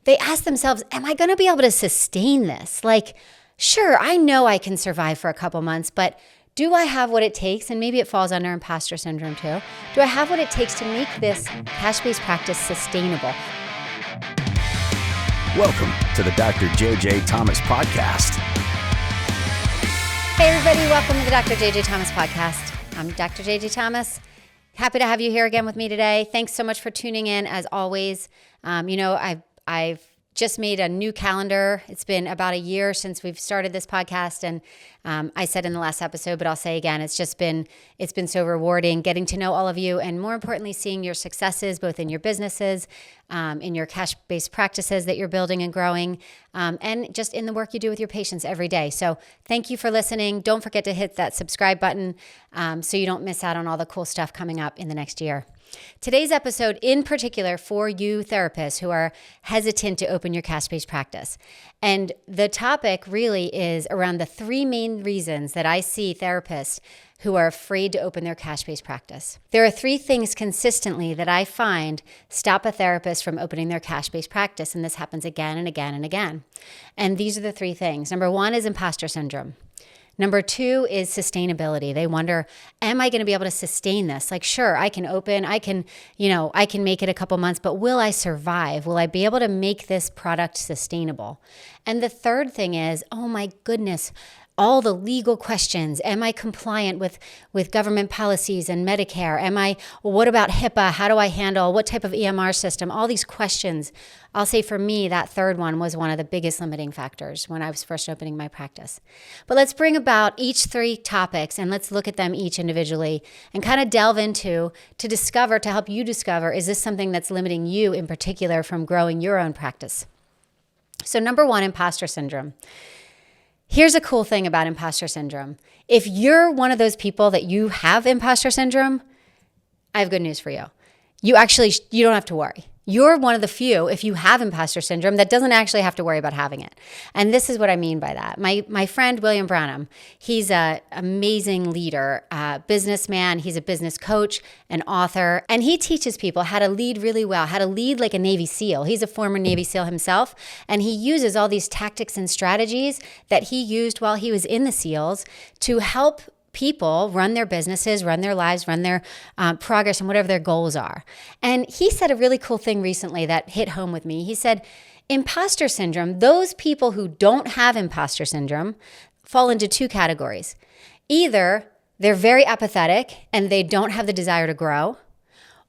they ask themselves, am I going to be able to sustain this? Like, sure, I know I can survive for a couple months, but do I have what it takes? And maybe it falls under imposter syndrome too. Do I have what it takes to make this cash-based practice sustainable? Welcome to the Dr. J.J. Thomas Podcast. Hey everybody, welcome to the Dr. J.J. Thomas Podcast. I'm Dr. J.J. Thomas. Happy to have you here again with me today. Thanks so much for tuning in as always. I've just made a new calendar. It's been about a year since we've started this podcast. And I said in the last episode, but I'll say again, it's been so rewarding getting to know all of you and more importantly, seeing your successes, both in your businesses, in your cash-based practices that you're building and growing, and just in the work you do with your patients every day. So thank you for listening. Don't forget to hit that subscribe button so you don't miss out on all the cool stuff coming up in the next year. Today's episode in particular for you therapists who are hesitant to open your cash-based practice. And the topic really is around the three main reasons that I see therapists who are afraid to open their cash-based practice. There are three things consistently that I find stop a therapist from opening their cash-based practice, and this happens again and again and again. And these are the three things. Number one is imposter syndrome. Number two is sustainability. They wonder, am I going to be able to sustain this? Like, sure, I can open, I can make it a couple months, but will I survive? Will I be able to make this product sustainable? And the third thing is, oh my goodness, all the legal questions. Am I compliant with government policies and Medicare? What about HIPAA? How do I handle, what type of EMR system? All these questions. I'll say for me, that third one was one of the biggest limiting factors when I was first opening my practice. But let's bring about each three topics and let's look at them each individually and kind of delve into, to help you discover, is this something that's limiting you in particular from growing your own practice? So number one, imposter syndrome. Here's a cool thing about imposter syndrome. If you're one of those people that you have imposter syndrome, I have good news for you. You don't have to worry. You're one of the few, if you have imposter syndrome, that doesn't actually have to worry about having it. And this is what I mean by that. My friend, William Branham, he's an amazing leader, businessman. He's a business coach, an author, and he teaches people how to lead really well, how to lead like a Navy SEAL. He's a former Navy SEAL himself, and he uses all these tactics and strategies that he used while he was in the SEALs to help people run their businesses, run their lives, run their progress and whatever their goals are. And he said a really cool thing recently that hit home with me. He said, imposter syndrome, those people who don't have imposter syndrome fall into two categories. Either they're very apathetic and they don't have the desire to grow,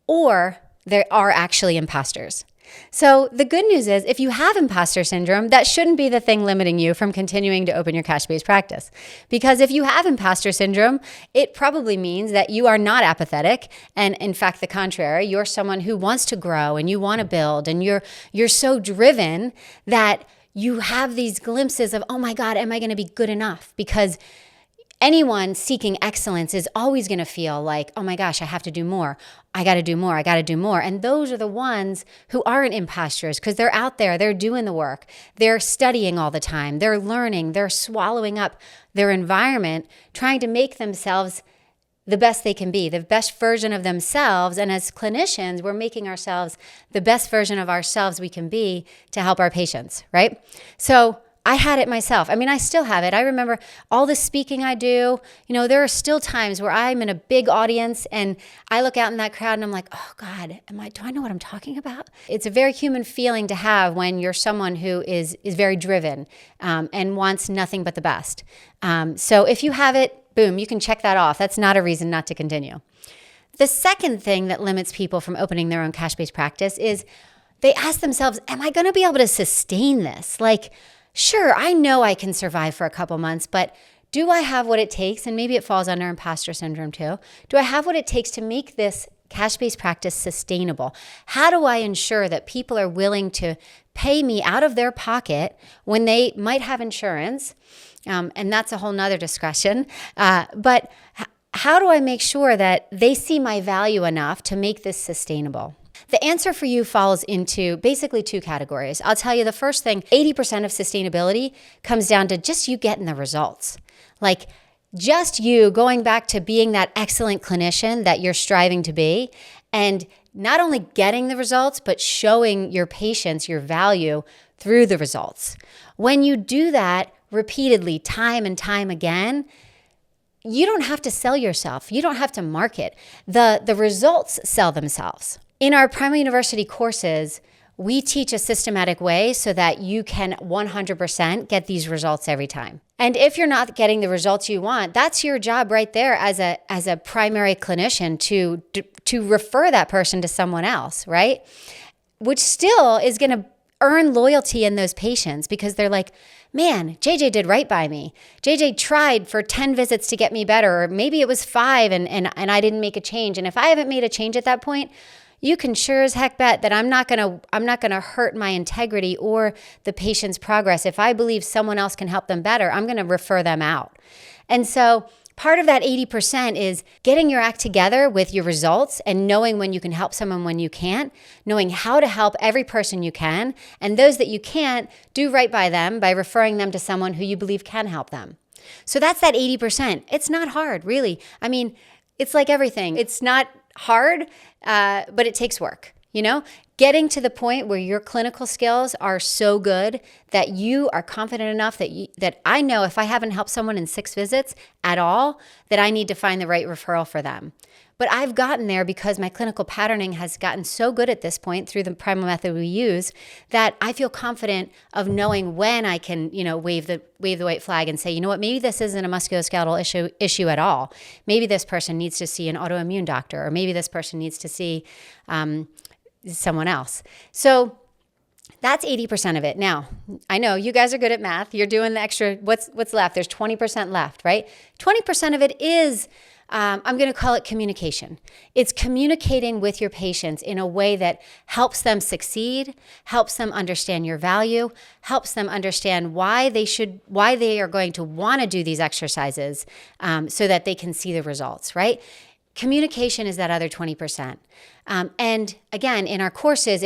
or they are actually imposters. So the good news is if you have imposter syndrome, that shouldn't be the thing limiting you from continuing to open your cash-based practice. Because if you have imposter syndrome, it probably means that you are not apathetic. And in fact, the contrary, you're someone who wants to grow and you want to build and you're so driven that you have these glimpses of, oh my God, am I going to be good enough? Because anyone seeking excellence is always going to feel like, oh my gosh, I have to do more. I got to do more. I got to do more. And those are the ones who aren't imposters because they're out there. They're doing the work. They're studying all the time. They're learning. They're swallowing up their environment, trying to make themselves the best they can be, the best version of themselves. And as clinicians, we're making ourselves the best version of ourselves we can be to help our patients, right? So I had it myself. I mean, I still have it. I remember all the speaking I do. There are still times where I'm in a big audience and I look out in that crowd and I'm like, oh God, do I know what I'm talking about? It's a very human feeling to have when you're someone who is very driven and wants nothing but the best. So if you have it, boom, you can check that off. That's not a reason not to continue. The second thing that limits people from opening their own cash-based practice is they ask themselves, am I going to be able to sustain this? Like, sure, I know I can survive for a couple months, but do I have what it takes? And maybe it falls under imposter syndrome too. Do I have what it takes to make this cash-based practice sustainable? How do I ensure that people are willing to pay me out of their pocket when they might have insurance? And that's a whole nother discussion. But how do I make sure that they see my value enough to make this sustainable? The answer for you falls into basically two categories. I'll tell you the first thing, 80% of sustainability comes down to just you getting the results. Like just you going back to being that excellent clinician that you're striving to be and not only getting the results, but showing your patients your value through the results. When you do that repeatedly, time and time again, you don't have to sell yourself. You don't have to market. The results sell themselves. In our Primal University courses, we teach a systematic way so that you can 100% get these results every time. And if you're not getting the results you want, that's your job right there as a primary clinician to refer that person to someone else, right? Which still is going to earn loyalty in those patients because they're like, man, JJ did right by me. JJ tried for 10 visits to get me better, or maybe it was 5 and I didn't make a change. And if I haven't made a change at that point, you can sure as heck bet that I'm not gonna hurt my integrity or the patient's progress. If I believe someone else can help them better, I'm gonna refer them out. And so part of that 80% is getting your act together with your results and knowing when you can help someone, when you can't, knowing how to help every person you can, and those that you can't, do right by them by referring them to someone who you believe can help them. So that's that 80%. It's not hard, really. I mean, it's like everything. It's not hard, but it takes work, Getting to the point where your clinical skills are so good that you are confident enough that I know if I haven't helped someone in 6 visits at all, that I need to find the right referral for them. But I've gotten there because my clinical patterning has gotten so good at this point through the primal method we use that I feel confident of knowing when I can, wave the white flag and say, you know what, maybe this isn't a musculoskeletal issue at all. Maybe this person needs to see an autoimmune doctor, or maybe this person needs to see someone else. So that's 80% of it. Now, I know you guys are good at math. You're doing the extra, what's left? There's 20% left, right? 20% of it is, I'm going to call it communication. It's communicating with your patients in a way that helps them succeed, helps them understand your value, helps them understand why they are going to want to do these exercises so that they can see the results, right? Communication is that other 20%. And again, in our courses,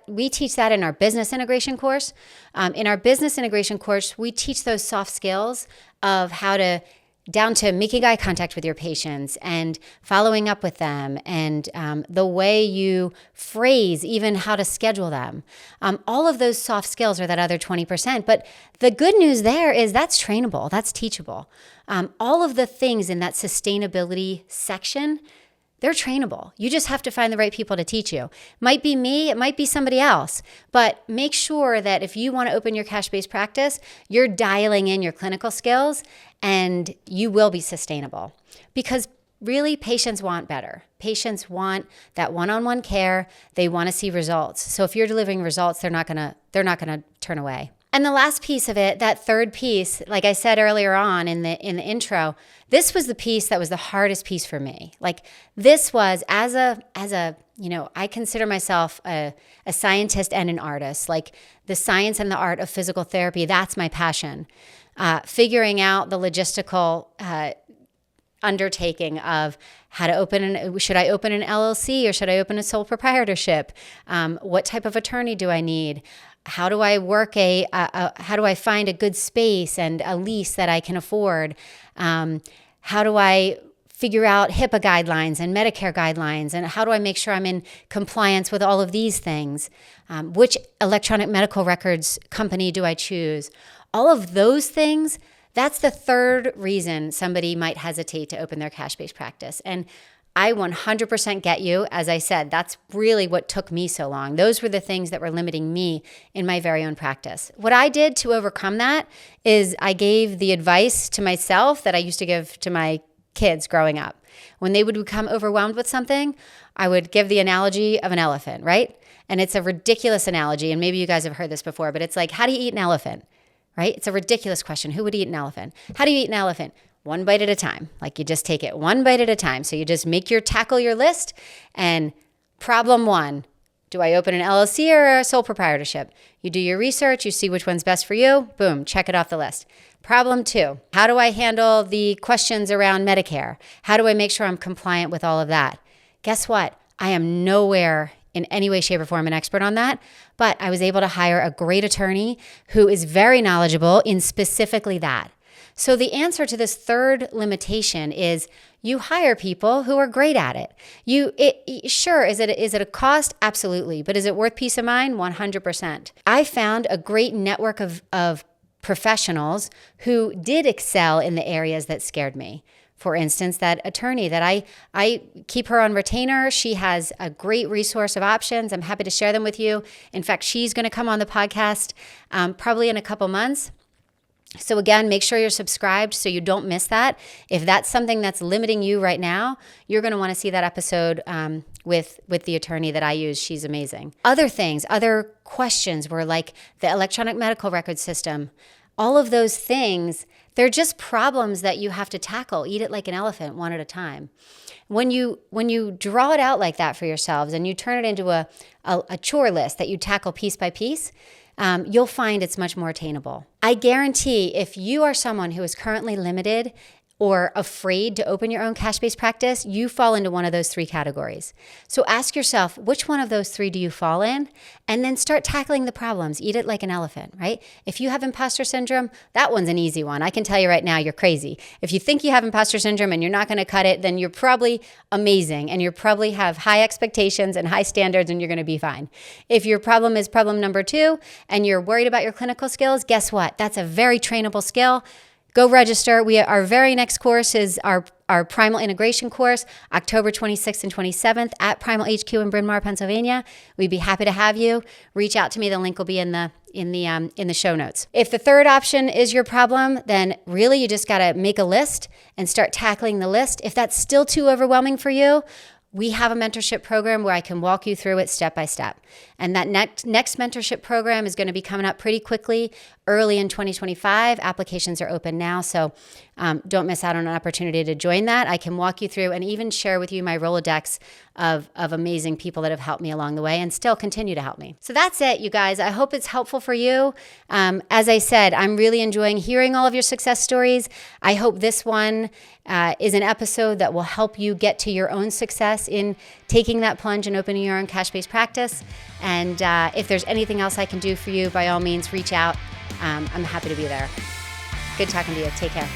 we teach that in our business integration course. In our business integration course, we teach those soft skills of down to making eye contact with your patients and following up with them, and the way you phrase, even how to schedule them. All of those soft skills are that other 20%. But the good news there is that's trainable, that's teachable. All of the things in that sustainability section, they're trainable. You just have to find the right people to teach you. Might be me, it might be somebody else, but make sure that if you want to open your cash-based practice, you're dialing in your clinical skills and you will be sustainable. Because really, patients want better. Patients want that one-on-one care. They want to see results. So if you're delivering results, they're not gonna turn away. And the last piece of it, that third piece, like I said earlier on in the intro, this was the piece that was the hardest piece for me. Like this was as a I consider myself a scientist and an artist. Like the science and the art of physical therapy, that's my passion. Figuring out the logistical undertaking of how to should I open an LLC or should I open a sole proprietorship? What type of attorney do I need? How do I work how do I find a good space and a lease that I can afford? How do I figure out HIPAA guidelines and Medicare guidelines? And how do I make sure I'm in compliance with all of these things? Which electronic medical records company do I choose? All of those things, that's the third reason somebody might hesitate to open their cash-based practice. And I 100% get you. As I said, that's really what took me so long. Those were the things that were limiting me in my very own practice. What I did to overcome that is I gave the advice to myself that I used to give to my kids growing up. When they would become overwhelmed with something, I would give the analogy of an elephant, right? And it's a ridiculous analogy, and maybe you guys have heard this before, but it's like, how do you eat an elephant, right? It's a ridiculous question. Who would eat an elephant? How do you eat an elephant? One bite at a time. Like you just take it one bite at a time. So you just tackle your list, and problem 1, do I open an LLC or a sole proprietorship? You do your research, you see which one's best for you, boom, check it off the list. Problem 2, how do I handle the questions around Medicare? How do I make sure I'm compliant with all of that? Guess what? I am nowhere in any way, shape, or form an expert on that, but I was able to hire a great attorney who is very knowledgeable in specifically that. So the answer to this third limitation is you hire people who are great at it. Sure, is it a cost? Absolutely. But is it worth peace of mind? 100%. I found a great network of professionals who did excel in the areas that scared me. For instance, that attorney that I keep her on retainer. She has a great resource of options. I'm happy to share them with you. In fact, she's going to come on the podcast probably in a couple months. So again, make sure you're subscribed so you don't miss that. If that's something that's limiting you right now, you're going to want to see that episode with the attorney that I use. She's amazing. Other questions were like the electronic medical record system. All of those things, they're just problems that you have to tackle. Eat it like an elephant, one at a time. When you draw it out like that for yourselves and you turn it into a chore list that you tackle piece by piece, you'll find it's much more attainable. I guarantee if you are someone who is currently limited or afraid to open your own cash-based practice, you fall into one of those three categories. So ask yourself, which one of those three do you fall in? And then start tackling the problems. Eat it like an elephant, right? If you have imposter syndrome, that one's an easy one. I can tell you right now, you're crazy. If you think you have imposter syndrome and you're not going to cut it, then you're probably amazing and you probably have high expectations and high standards and you're going to be fine. If your problem is problem number 2 and you're worried about your clinical skills, guess what? That's a very trainable skill. Go register. Our very next course is our Primal Integration course, October 26th and 27th at Primal HQ in Bryn Mawr, Pennsylvania. We'd be happy to have you. Reach out to me. The link will be in the show notes. If the third option is your problem, then really you just got to make a list and start tackling the list. If that's still too overwhelming for you, we have a mentorship program where I can walk you through it step by step. And that next mentorship program is going to be coming up pretty quickly, early in 2025. Applications are open now, so don't miss out on an opportunity to join that. I can walk you through and even share with you my Rolodex of amazing people that have helped me along the way and still continue to help me. So that's it, you guys. I hope it's helpful for you. As I said, I'm really enjoying hearing all of your success stories. I hope this one is an episode that will help you get to your own success in taking that plunge and opening your own cash-based practice. And if there's anything else I can do for you, by all means, reach out. I'm happy to be there. Good talking to you. Take care.